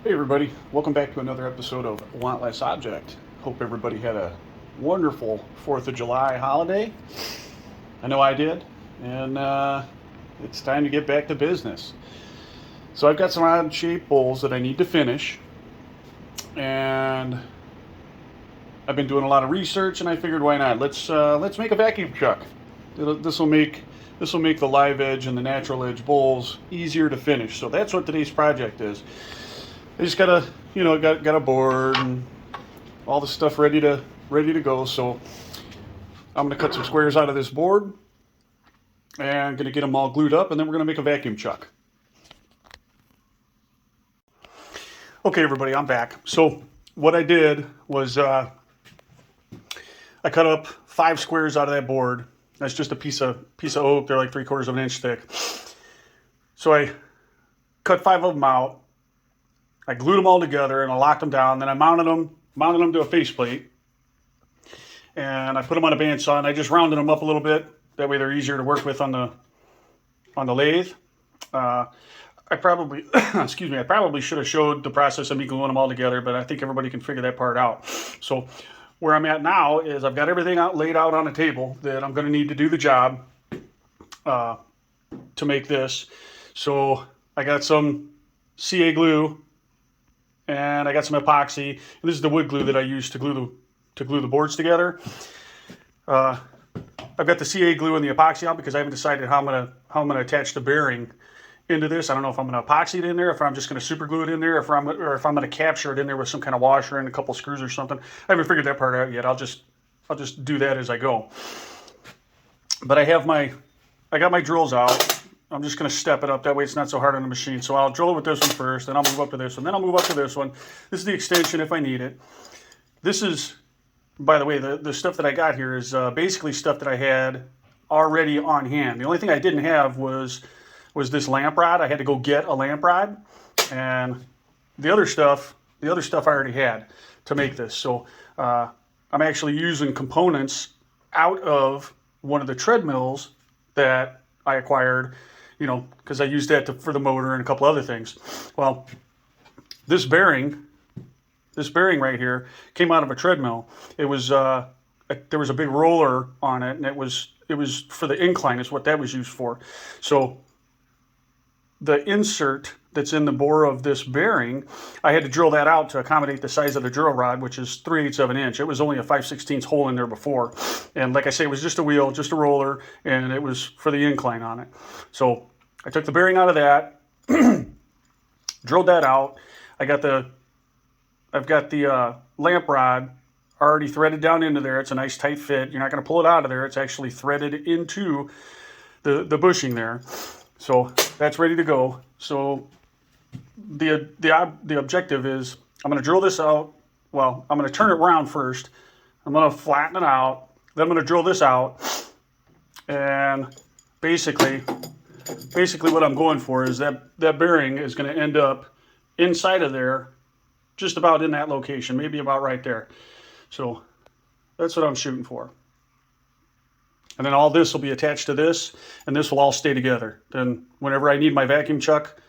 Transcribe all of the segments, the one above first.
Hey everybody, welcome back to another episode of Want Less Object. Hope everybody had a wonderful 4th of July holiday. I know I did, and it's time to get back to business. So I've got some odd shaped bowls that I need to finish, and I've been doing a lot of research, and I figured why not? Let's make a vacuum chuck. This will make the live edge and the natural edge bowls easier to finish. So that's what today's project is. I just got a board and all the stuff ready to go. So I'm gonna cut some squares out of this board and gonna get them all glued up, and then we're gonna make a vacuum chuck. Okay, everybody, I'm back. So what I did was I cut up 5 squares out of that board. That's just a piece of oak. They're like 3/4 of an inch thick. So I cut 5 of them out. I glued them all together and I locked them down. Then I mounted them to a faceplate, and I put them on a bandsaw and I just rounded them up a little bit. That way they're easier to work with on the lathe. I probably I probably should have showed the process of me gluing them all together, but I think everybody can figure that part out. So where I'm at now is I've got everything laid out on a table that I'm going to need to do the job to make this. So I got some CA glue. And I got some epoxy. This is the wood glue that I use to glue the boards together. I've got the CA glue and the epoxy out because I haven't decided how I'm gonna attach the bearing into this. I don't know if I'm gonna epoxy it in there, if I'm just gonna super glue it in there, or if I'm gonna capture it in there with some kind of washer and a couple screws or something. I haven't figured that part out yet. I'll just do that as I go. But I got my drills out. I'm just going to step it up. That way it's not so hard on the machine. So I'll drill it with this one first, then I'll move up to this one, then I'll move up to this one. This is the extension if I need it. This is, by the way, the stuff that I got here is basically stuff that I had already on hand. The only thing I didn't have was this lamp rod. I had to go get a lamp rod. And the other stuff I already had to make this. So I'm actually using components out of one of the treadmills that I acquired, because I used that for the motor and a couple other things. Well, this bearing right here came out of a treadmill. It was there was a big roller on it, and it was for the incline is what that was used for. So the insert that's in the bore of this bearing, I had to drill that out to accommodate the size of the drill rod, which is 3/8 of an inch. It was only a 5/16 hole in there before. And like I say, it was just a wheel, just a roller, and it was for the incline on it. So I took the bearing out of that, drilled that out. I've got the lamp rod already threaded down into there. It's a nice tight fit. You're not going to pull it out of there. It's actually threaded into the bushing there. So that's ready to go. So the objective is I'm going to drill this out. Well, I'm going to turn it around first. I'm going to flatten it out. Then I'm going to drill this out. And basically what I'm going for is that bearing is going to end up inside of there, just about in that location, maybe about right there. So that's what I'm shooting for. And then all this will be attached to this, and this will all stay together. Then whenever I need my vacuum chuck,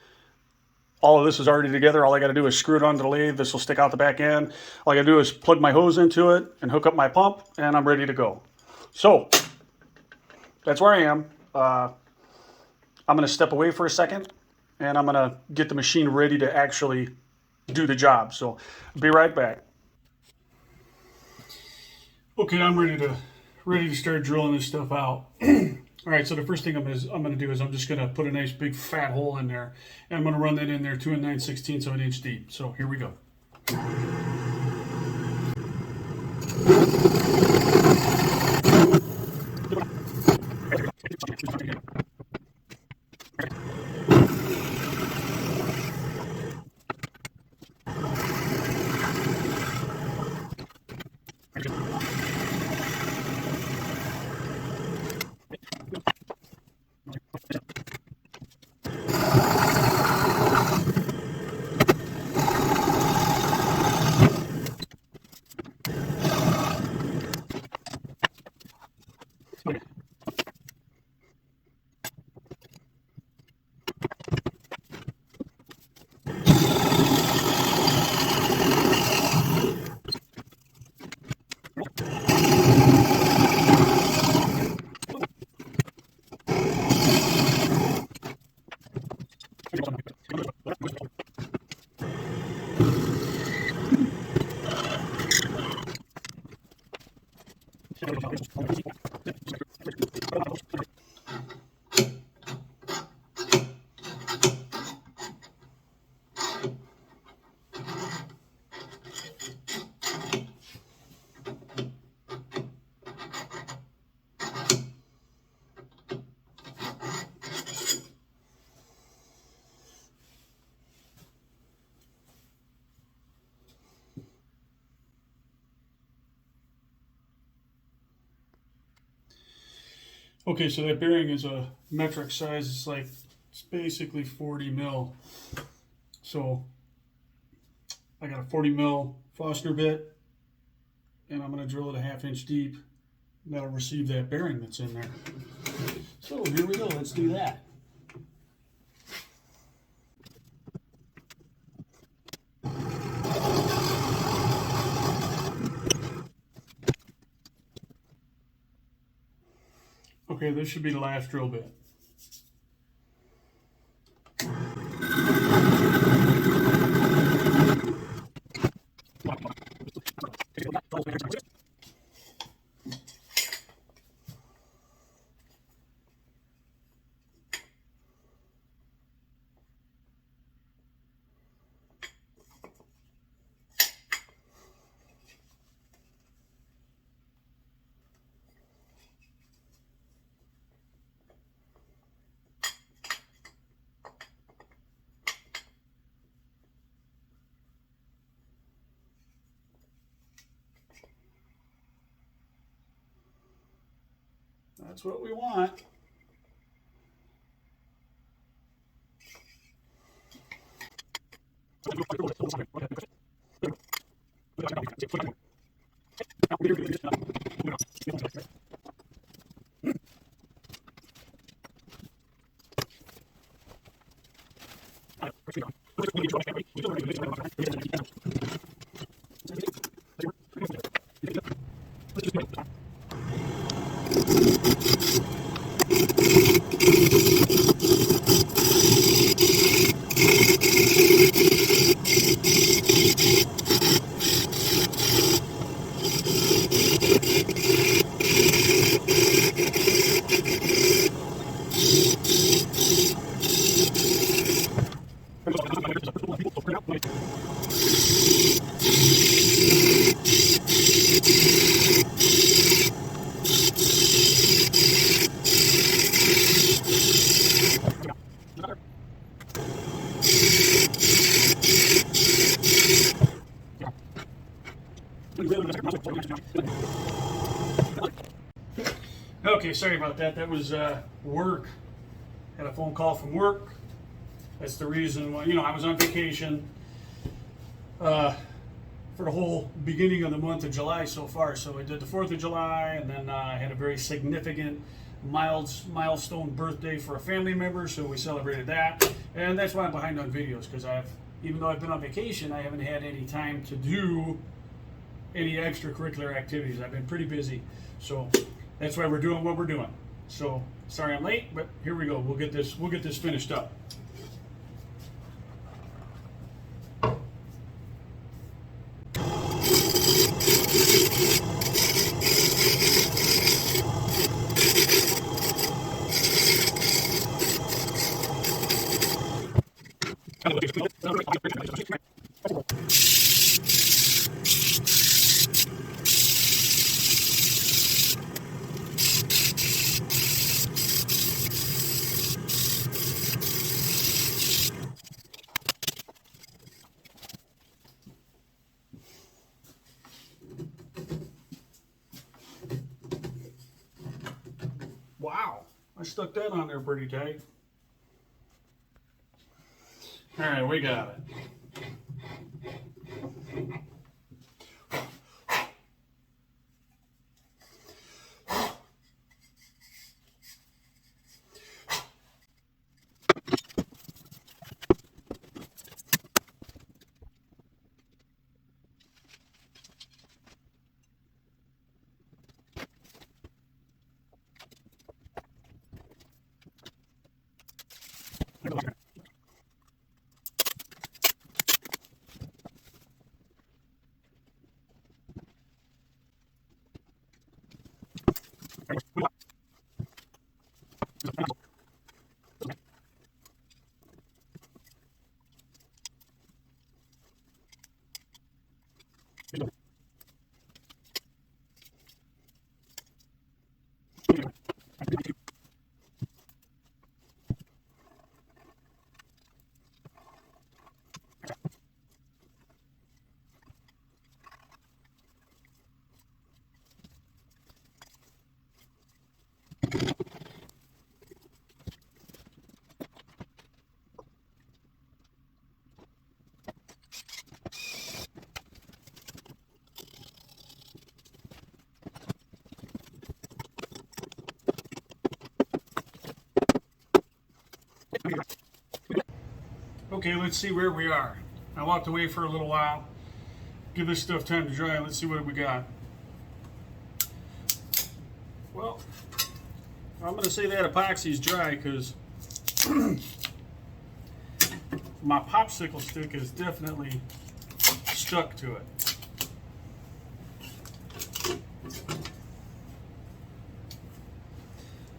all of this is already together. All I got to do is screw it onto the lathe. This will stick out the back end. All I got to do is plug my hose into it and hook up my pump, and I'm ready to go. So that's where I am. I'm going to step away for a second, and I'm going to get the machine ready to actually do the job. So be right back. Okay, I'm ready to start drilling this stuff out. All right, so the first thing I'm going to do is I'm just going to put a nice big fat hole in there, and I'm going to run that in there 2 9/16 of an inch deep. So here we go. Okay, so that bearing is a metric size. It's basically 40 mil. So I got a 40 mil Foster bit, and I'm going to drill it a 1/2 inch deep. That'll receive that bearing that's in there. So here we go. Let's do that. Okay, this should be the last drill bit. That's what we want. Okay, sorry about that. That was work. Had a phone call from work. That's the reason why, I was on vacation for the whole beginning of the month of July so far. So I did the 4th of July, and then I had a very significant milestone birthday for a family member, so we celebrated that. And that's why I'm behind on videos, because even though I've been on vacation, I haven't had any time to do any extracurricular activities. I've been pretty busy. So that's why we're doing what we're doing. So sorry I'm late, but here we go. We'll get this finished up. Wow, I stuck that on there pretty tight. All right, we got it. Okay, let's see where we are. I walked away for a little while. Give this stuff time to dry. Let's see what we got. Well, I'm going to say that epoxy is dry because my popsicle stick is definitely stuck to it.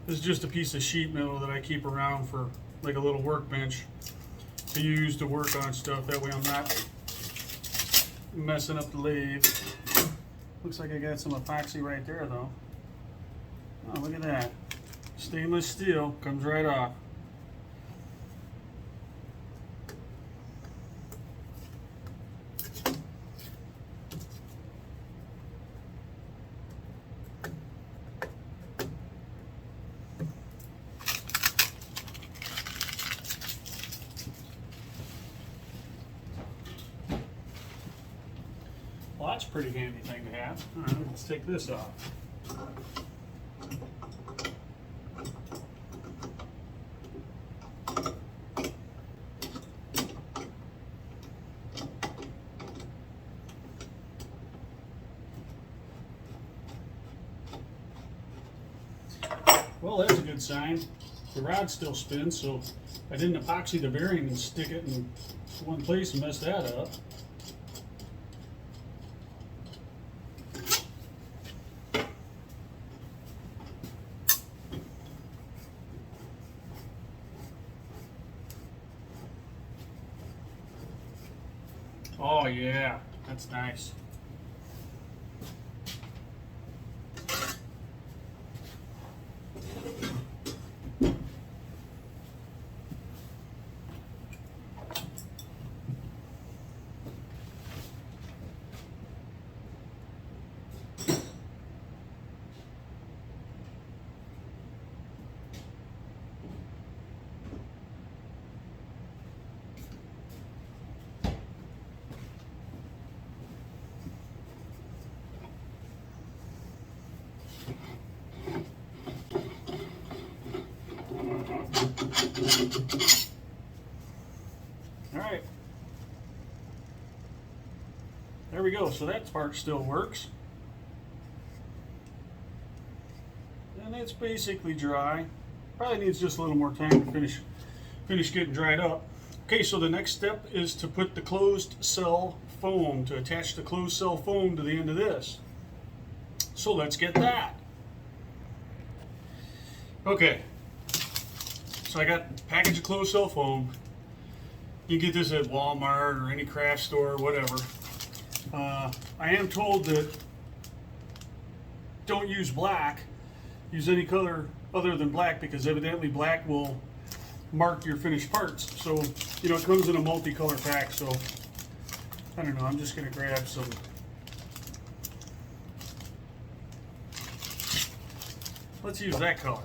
This is just a piece of sheet metal that I keep around for like a little workbench to use to work on stuff. That way I'm not messing up the lathe. Looks like I got some epoxy right there though. Oh, look at that. Stainless steel, comes right off. Well, that's a pretty handy thing to have. All right, let's take this off. Well, that's a good sign. The rod still spins, so I didn't epoxy the bearing and stick it in one place and mess that up. Oh yeah, that's nice. All right, there we go. So that part still works, and it's basically dry. Probably needs just a little more time to finish getting dried up. Okay, so the next step is to put the closed cell foam, to attach the closed cell foam to the end of this. So let's get that. Okay, so I got a package of closed cell foam. You can get this at Walmart or any craft store or whatever. I am told that don't use black. Use any color other than black, because evidently black will mark your finished parts. So, you know, it comes in a multicolor pack. So, I don't know. I'm just going to grab some. Let's use that color.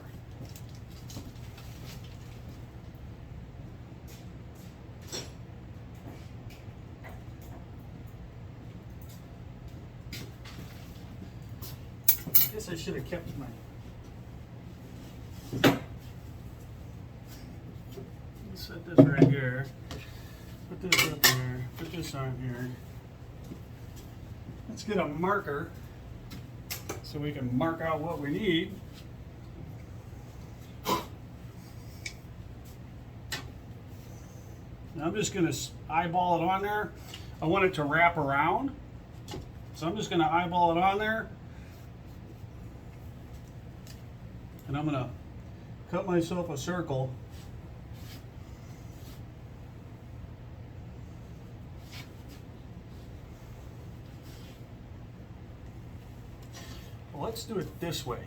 I guess I should have kept my. Let's set this right here. Put this up here. Put this on here. Let's get a marker so we can mark out what we need. Now I'm just going to eyeball it on there. I want it to wrap around, so I'm just going to eyeball it on there. And I'm going to cut myself a circle. Well, let's do it this way.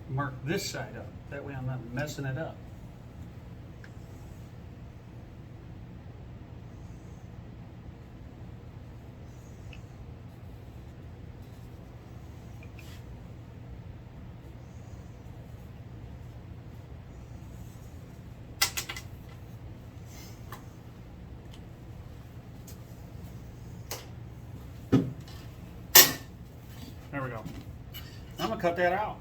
Mark this side up. That way I'm not messing it up. There we go. I'm gonna cut that out.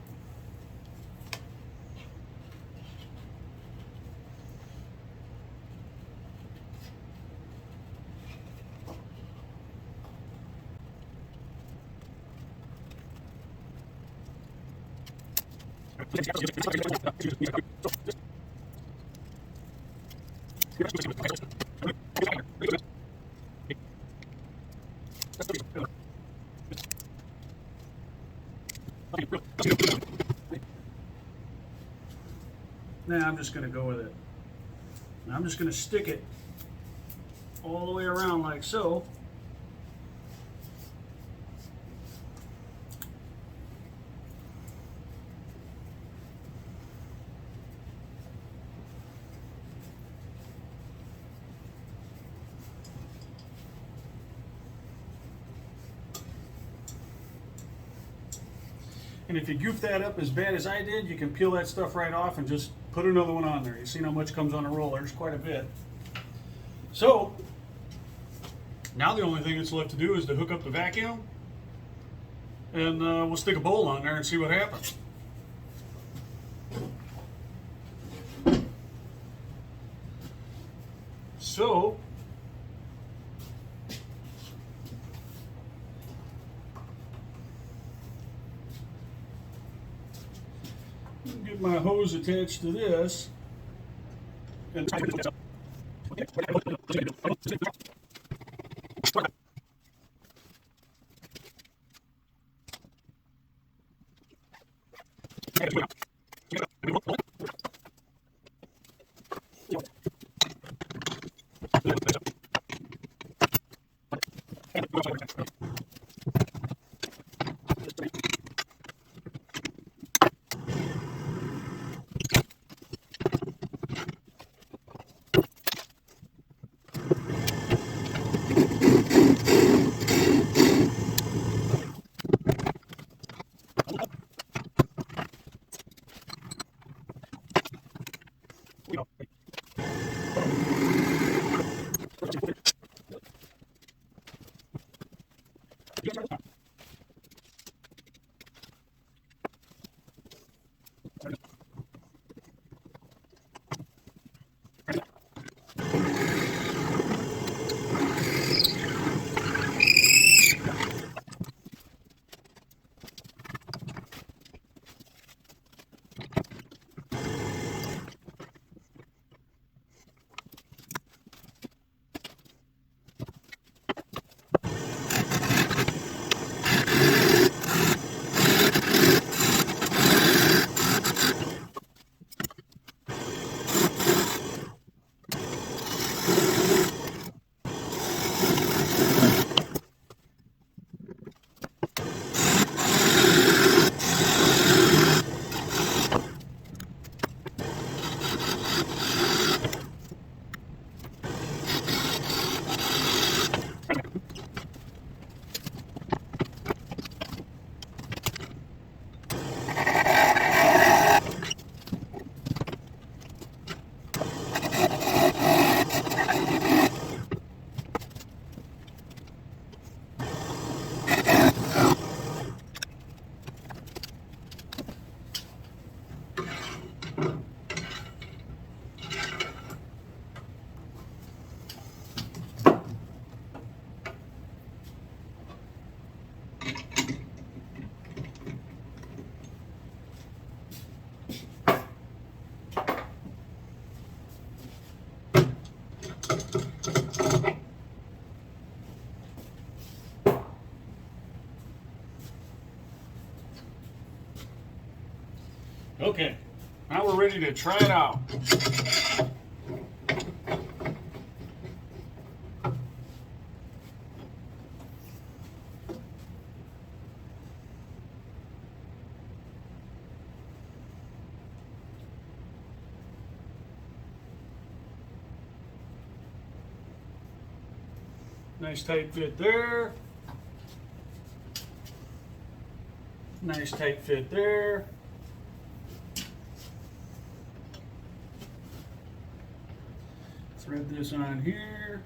Now I'm just going to go with it. Now I'm just going to stick it all the way around like so. And if you goof that up as bad as I did, you can peel that stuff right off and just put another one on there. You see how much comes on a roller. It's quite a bit. So, now the only thing that's left to do is to hook up the vacuum, and we'll stick a bowl on there and see what happens. So, get my hose attached to this. And okay, now we're ready to try it out. Nice tight fit there. Nice tight fit there. Thread this on here.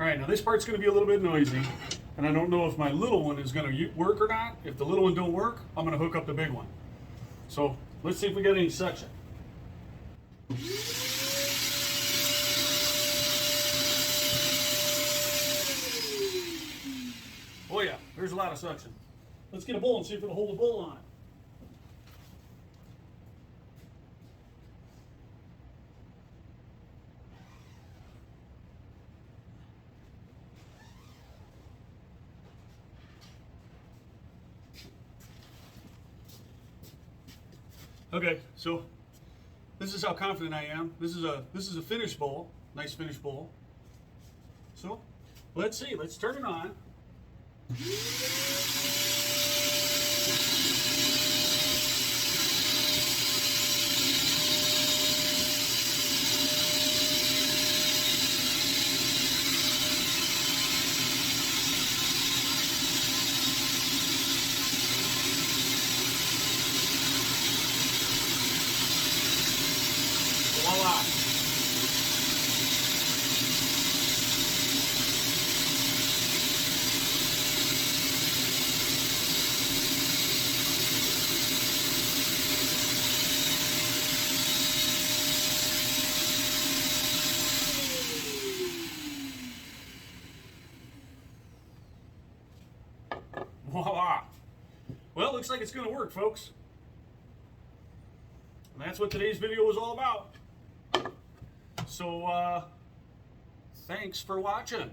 All right, now this part's going to be a little bit noisy, and I don't know if my little one is going to work or not. If the little one don't work, I'm going to hook up the big one. So let's see if we get any suction. Oh yeah, there's a lot of suction. Let's get a bowl and see if it'll hold a bowl on it. Okay, so this is how confident I am. This is a finished bowl, nice finished bowl. So let's see, let's turn it on. Voila. Voila. Well, looks like it's going to work, folks. And that's what today's video was all about. So, thanks for watching.